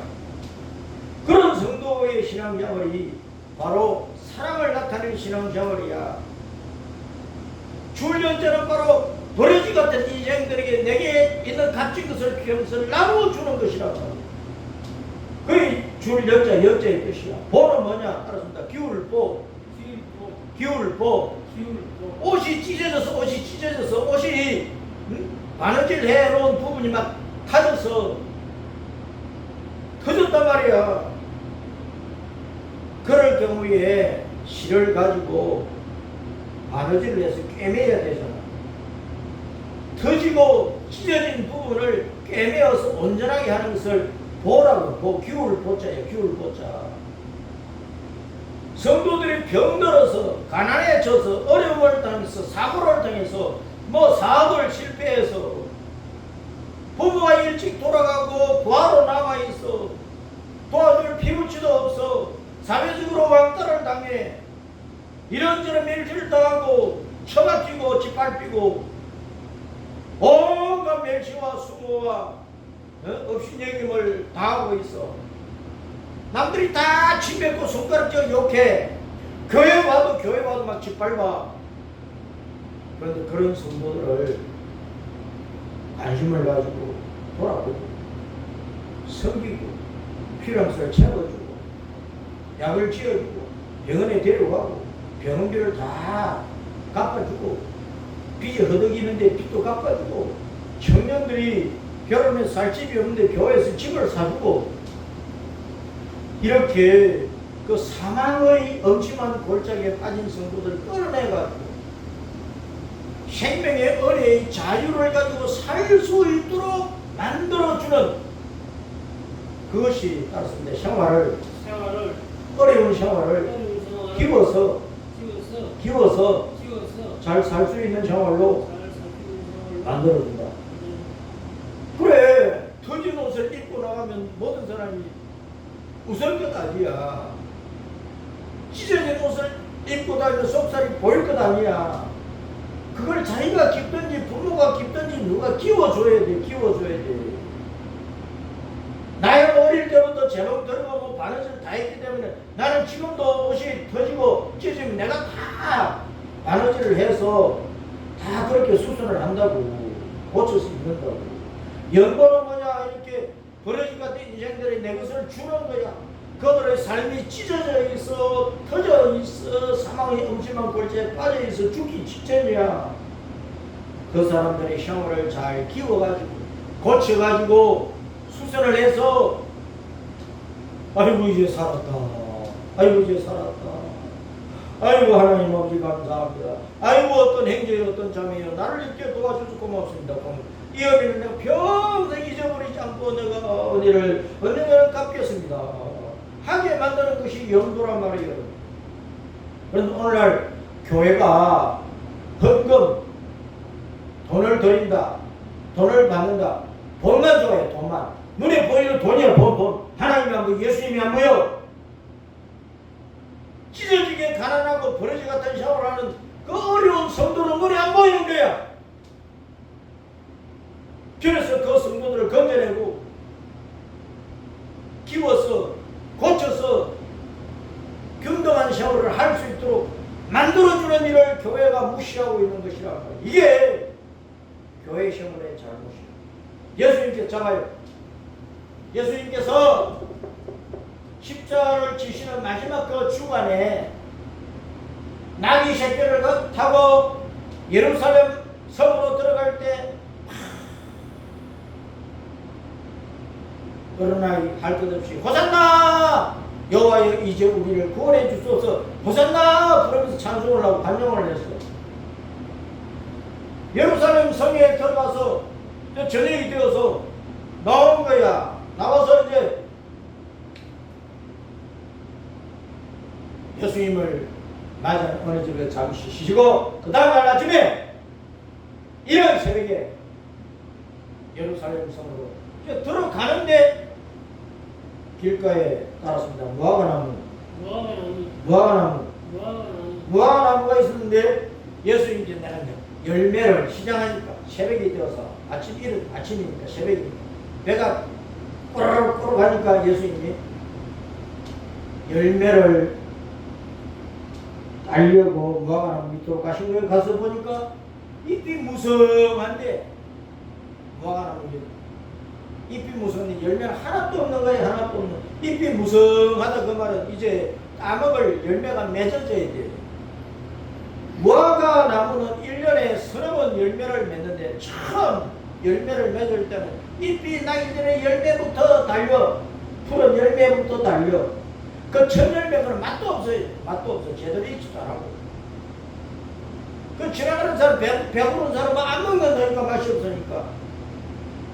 그런 성도의 신앙생활이 바로 사랑을 나타내는 신앙생활이야. 줄연자는 바로 버러지 같은 인생들에게 내게 있는 값진 것을 평생 나눠주는 것이라고. 그게 줄연자, 연자의 뜻이야. 보는 뭐냐? 알았습니다. 기울보. 옷이 찢어져서 옷이 바느질 해놓은 부분이 막 터졌단 말이야. 그럴 경우에 실을 가지고 바느질을 해서 꿰매야 되잖아. 터지고 찢어진 부분을 꿰매어서 온전하게 하는 것을 보라고. 기울보자야. 성도들이 병들어서 가난해져서 어려움을 당해서 사고를 당해서 사업을 실패해서 부부가 일찍 돌아가고 부하로 남아있어 도와줄 피부치도 없어 사회적으로 왕따를 당해 이런저런 멸시를 당하고 처맞히고 짓밟히고 온갖 멸시와 수모와 업신여김을 당하고 있어. 남들이 다 침뱉고 손가락질 욕해. 교회 와도 막 짓밟아. 그런데 그런 성도들을 관심을 가지고 돌아보고 섬기고 필요한 것을 채워주고 약을 지어주고 병원에 데려가고 병원비를 다 갚아주고 빚이 허덕이는데 빚도 갚아주고 청년들이 결혼해서 살 집이 없는데 교회에서 집을 사주고 이렇게 그 사망의 엄침한 골짜기에 빠진 성도들을 끌어내가지고 생명의 은혜의 자유를 가지고 살 수 있도록 만들어주는 그것이 따랐습니다. 생활을 생활을 어려운 생활을 기워서 키워서 잘 살 수 있는 생활로 잘 살피는 생활을 만들어준다. 그래, 터진 옷을 입고 나가면 모든 사람이 웃을 것 아니야. 찢어진 옷을 입고 다니면 속살이 보일 것 아니야. 그걸 자기가 깊든지 부모가 깊든지 누가 키워줘야 돼. 키워줘야 돼. 나의 어릴 때부터 제목 들어가고 바느질 다 했기 때문에 나는 지금도 옷이 터지고 찢어지면 내가 다 바느질을 해서 다 그렇게 수선을 한다고. 고쳐서 입는다고. 연보는 뭐냐, 이렇게 버러지 같은 인생들이 내 것을 주는 거야. 그들의 삶이 찢어져 있어, 터져 있어, 사망의 음침한 골짜기에 빠져 있어 죽기 직전이야. 그 사람들의 생활을 잘 키워가지고 고쳐가지고 수선을 해서 아이고 이제 살았다. 아이고 이제 살았다. 아이고 하나님 아버지 감사합니다. 아이고 어떤 행제여 어떤 자매여 나를 이렇게 도와줘서 고맙습니다. 이 어린이는 내가 평생 잊어버리지 않고 내가 은혜를 언젠가는 갚겠습니다 하게 만드는 것이 영도란 말이에요. 그런데 오늘날 교회가 헌금, 돈을 드린다, 돈을 받는다, 돈만 좋아해. 돈만. 눈에 보이는 돈이야. 돈. 하나님이 안 보여, 예수님이 안 보여. 찢어지게 가난하고 버러지 같은 샤워를 하는 그 어려운 성도는 눈에 안 보이는 거야. 그래서 그 성도들을 건져내고 키워서 고쳐서 균등한 샤워를 할 수 있도록 만들어주는 일을 교회가 무시하고 있는 것이라. 이게 교회 시험의 잘못이에요. 예수님께서 잡아요. 예수님께서 십자가를 지시는 마지막 그 중간에 나귀 새끼를 타고 예루살렘 성으로 들어갈 때 그러나 할 것 없이 호산나 여호와여 이제 우리를 구원해 주소서 호산나 그러면서 찬송을 하고 반영을 했어요. 예루살렘 성에 들어가서 저녁이 되어서 나온 거야. 나와서 이제 예수님을 맞아 어느 집에 잠시 쉬시고 그 다음날 아침에 이른 새벽에 예루살렘 성으로 이제 들어가는데 길가에 따랐습니다. 무화과나무가 있었는데 예수님께 내가 열매를 시장하니까 새벽이 되어서 아침이니까 새벽이니까 배가 꼬르륵 하니까 예수님이 열매를 따려고 무화과나무 밑으로 가신 거예요. 가서 보니까 잎이 무성한데 무화과나무 잎이 무성한데 열매는 하나도 없는 거예요. 하나도 없는. 잎이 무성하다 그 말은 이제 따먹을 열매가 맺어져야 돼요. 무화과 나무는 1년에 서너 번 열매를 맺는데 처음 열매를 맺을 때는 잎이 나기 전에 열매부터 달려. 푸른 열매부터 달려. 그 첫 열매는 맛도 없어요. 맛도 없어. 제대로 익지도 않고. 그 지나가는 사람, 배부른 사람은 안 먹는다니까 맛이 없으니까.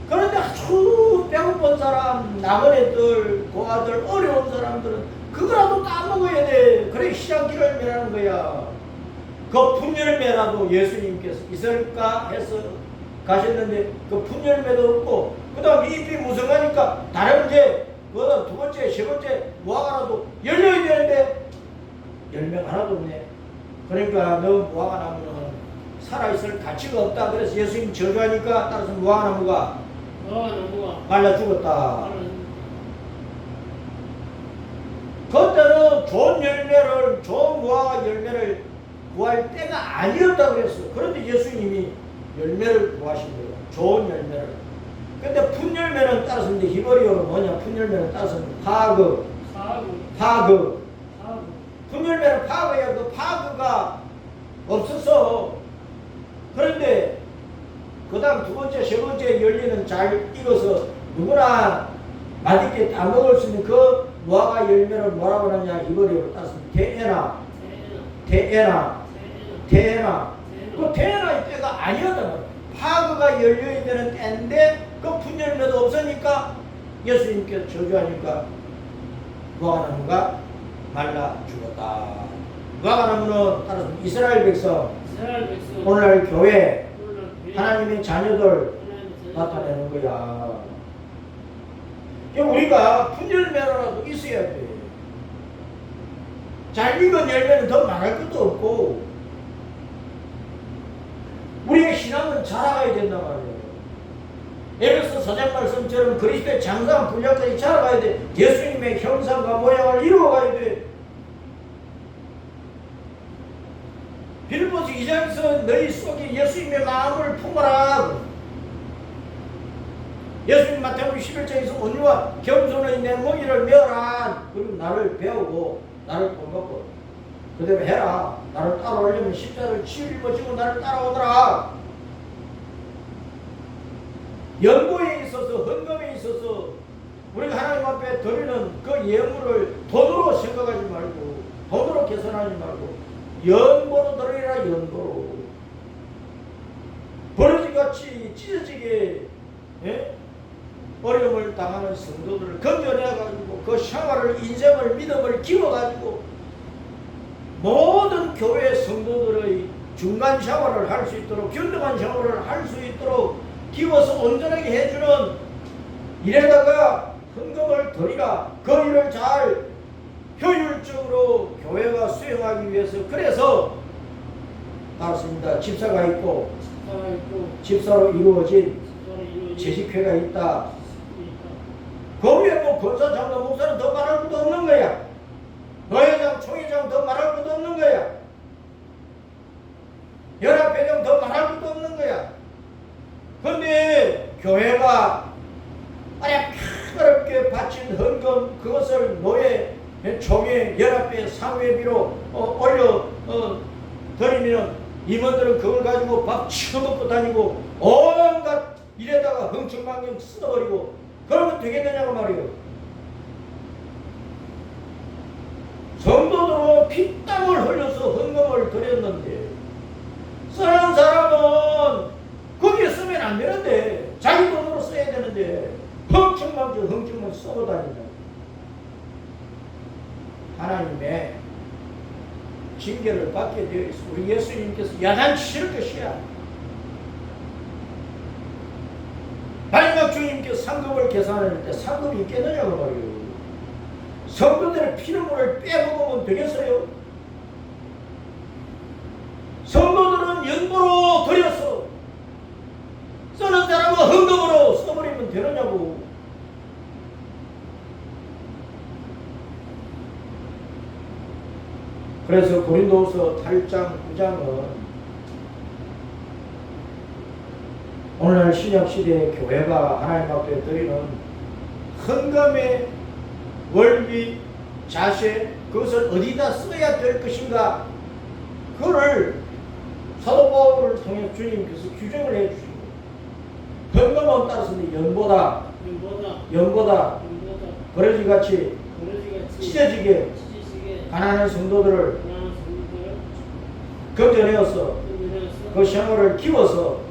그런데 아주 배고픈 사람, 나그네들, 고아들, 어려운 사람들은 그거라도 따먹어야 돼. 그래 시장길을 매라는 거야. 그 풋열매라도 예수님께서 있을까 해서 가셨는데 그 풋열매도 없고 그 다음에 잎이 무성하니까 다른 이제 그 두 번째, 세 번째 무화과라도 열려야 되는데 열매가 하나도 없네. 그러니까 너 무화과나무는 살아있을 가치가 없다. 그래서 예수님 저주하니까 따라서 무화과나무가 말라 죽었다. 그때는 좋은 열매를, 좋은 무화과 열매를 구할 때가 아니었다 그랬어. 그런데 예수님이 열매를 구하신 거예요. 좋은 열매를. 근데 풋열매는 따라서 이제 히브리어로 뭐냐? 풋열매는 따라서 파그. 풋열매는 파그야. 그 파그가 없어서. 그런데 그 다음 두 번째, 세 번째 열리는 잘 익어서 누구나 맛있게 다 먹을 수 있는 그 무화과 열매를 뭐라고 하느냐? 히브리어로 따라서 테에나. 그 테에나의 때가 아니었단 말이야. 파그가 열려야 되는 때인데 그 풋열매도 없으니까 예수님께서 저주하니까 누가 나무가 말라 죽었다. 누가 나무는 따라서 이스라엘 백성, 이스라엘 백성 오늘날 교회, 오늘날 교회 하나님의 자녀들 하나님의 자녀들 나타내는 거야. 우리가 분열 매너라도 있어야 돼. 잘 익은 열매는 더 말할 것도 없고, 우리의 신앙은 자라가야 된단 말이에요. 에베소 4장 말씀처럼 그리스도의 장성한 분량까지 자라가야 돼. 예수님의 형상과 모양을 이루어가야 돼. 빌립보서 2장에서 너희 속에 예수님의 마음을 품어라. 예수님 마태복음 11장에서 온유와 겸손의 내 몽이를 메어라. 그리고 나를 배우고 나를 본받고 그대로 해라. 나를 따라오려면 십자가를 짊어지고 나를 따라오더라. 연고에 있어서 헌금에 있어서 우리가 하나님 앞에 드리는 그 예물을 돈으로 생각하지 말고 돈으로 계산하지 말고 연보로 드리라. 연보로 버러지같이 찢어지게 어려움을 당하는 성도들을 건져내가지고 그 생활을 인생을 믿음을 키워가지고 모든 교회 성도들의 중간 생활을 할 수 있도록 균등한 생활을 할 수 있도록 키워서 온전하게 해주는 이래다가 헌금을 드리라. 그 일을 잘 효율적으로 교회가 수행하기 위해서 그래서 나왔습니다. 집사가 있고 집사로 이루어진 재직회가 있다. 그 위에 뭐 권사, 장로, 목사는 더 말할 것도 없는 거야. 노회장, 총회장 더 말할 것도 없는 거야. 연합회장 더 말할 것도 없는 거야. 그런데 교회가 어렵게 바친 헌금 그것을 노예, 총회, 연합회, 상회비로 올려 드리면 임원들은 그걸 가지고 밥 처먹고 다니고 온갖 일에다가 흥청망청 쓸어버리고 그러면 되겠느냐고 말이에요. 성도들은 피땀을 흘려서 헌금을 드렸는데 쓰는 사람은 거기에 쓰면 안 되는데 자기 돈으로 써야 되는데 흥청망청 쓰고 다닌다. 하나님의 징계를 받게 되어 있어. 우리 예수님께서 야단치실 것이야. 마지막 주님께서 상급을 계산할 때 상급이 있겠느냐고 말이에요. 성도들의 피눈물을 빼먹으면 되겠어요? 성도들은 연보로 드려서 쓰는 사람은 헌금으로 써버리면 되느냐고. 그래서 고린도후서 8장 9장은 오늘날 신약시대의 교회가 하나님 앞에 드리는 헌금의 원리, 자세, 그것을 어디다 써야 될 것인가, 그거를 사도 바울을 통해 주님께서 규정을 해주시고, 헌금은 따라서는 연보다 버러지같이 찢어지게 가난한 성도들을 건져내어서 그 생활을 키워서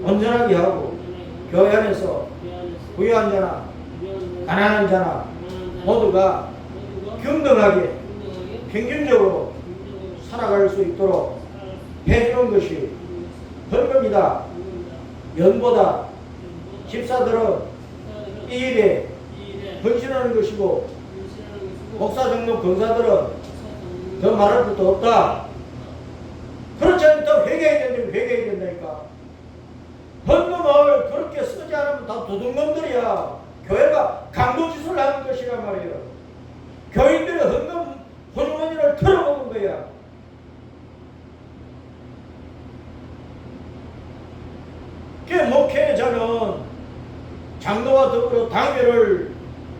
온전하게 하고 교회 안에서 부유한 자나 가난한 자나 모두가 균등하게 평균적으로 살아갈 수 있도록 해주는 것이 헌금이다. 연보다 집사들은 이 일에 헌신하는 것이고 목사, 장로, 권사들은 더 말할 것도 없다. 그렇지 않으면 더 회개해야 된다니까. 헌금을 그렇게 쓰지 않으면 다 도둑놈들이야. 교회가 강도짓을 하는 것이란 말이에요. 교인들의 헌금 호주머니를 털어먹은 거야. 그 목회자는 장로와 더불어 당회를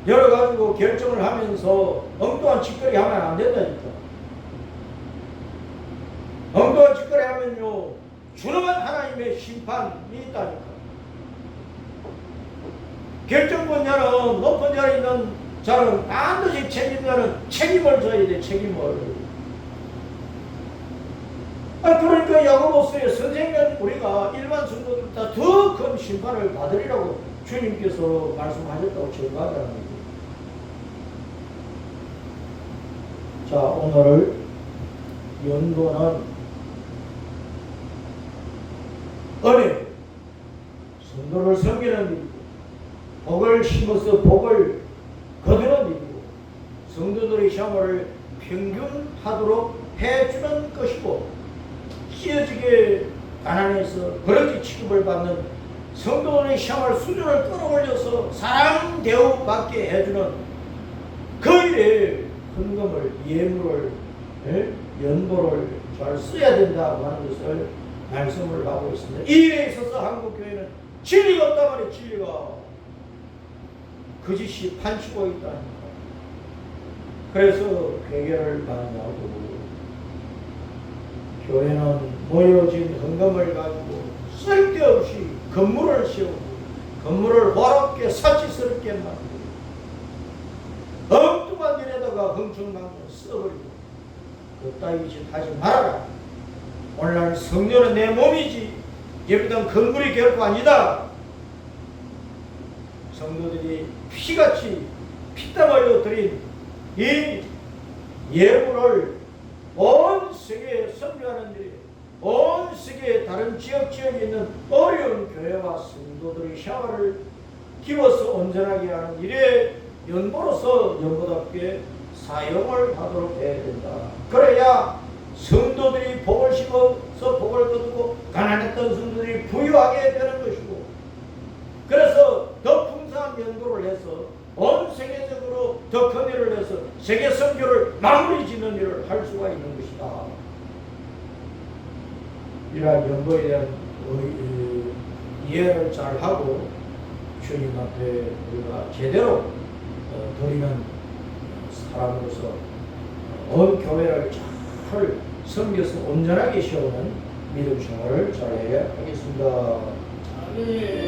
열어가지고 결정을 하면서 엉뚱한 짓거리 하면 안 된다니까. 엉뚱한 짓거리 하면요 준엄한 하나님의 심판이 있다니까. 결정권자는 높은 자리에 있는 자는 반드시 책임을 져야 돼. 책임을. 그러니까 야고보서의 선생님 우리가 일반 성도들보다 더 큰 심판을 받으리라고 주님께서 말씀하셨다고 증거하자는 거예요. 자, 오늘 연도는 은혜, 성도를 섬기는 일이고, 복을 심어서 복을 거두는 일이고, 성도들의 생활을 평균하도록 해주는 것이고, 찢어지게 가난해서 그렇게 취급을 받는 성도들의 생활 수준을 끌어올려서 사랑 대우받게 해주는 그 일에 헌금을, 예물을, 연보를 잘 써야 된다고 하는 것을 말씀을 하고 있습니다. 이 일에 있어서 한국교회는 진리가 없단 말이에요. 진리가 거짓이 판치고 있다니까. 그래서 회개를 많이 하고, 교회는 모여진 헌금을 가지고 쓸데없이 건물을 세우고 건물을 호랍게 사치스럽게 만들고 엉뚱한 일에다가 흥청망청 써버리고 그따위 짓 하지 말아라. 오늘날 성전은 내 몸이지 예배당 건물이 결코 아니다. 성도들이 피같이 피땀 흘려 드린 이 예물을 온 세계에 선교하는 일에 온 세계의 다른 지역에 있는 어려운 교회와 성도들의 생활을 키워서 온전하게 하는 일에 연보로서 연보답게 사용을 하도록 해야 된다. 그래야 성도들이 복을 심어서 복을 거두고 가난했던 성도들이 부유하게 되는 것이고, 그래서 더 풍성한 연도를 해서 온 세계적으로 더 큰 일을 해서 세계 선교를 마무리 짓는 일을 할 수가 있는 것이다. 이러한 연보에 대한 이해를 잘 하고 주님 앞에 우리가 제대로 드리는 사람으로서 온 교회를 잘 섬겨서 온전하게 세우는 믿음 생활을 잘해야 하겠습니다. 아멘.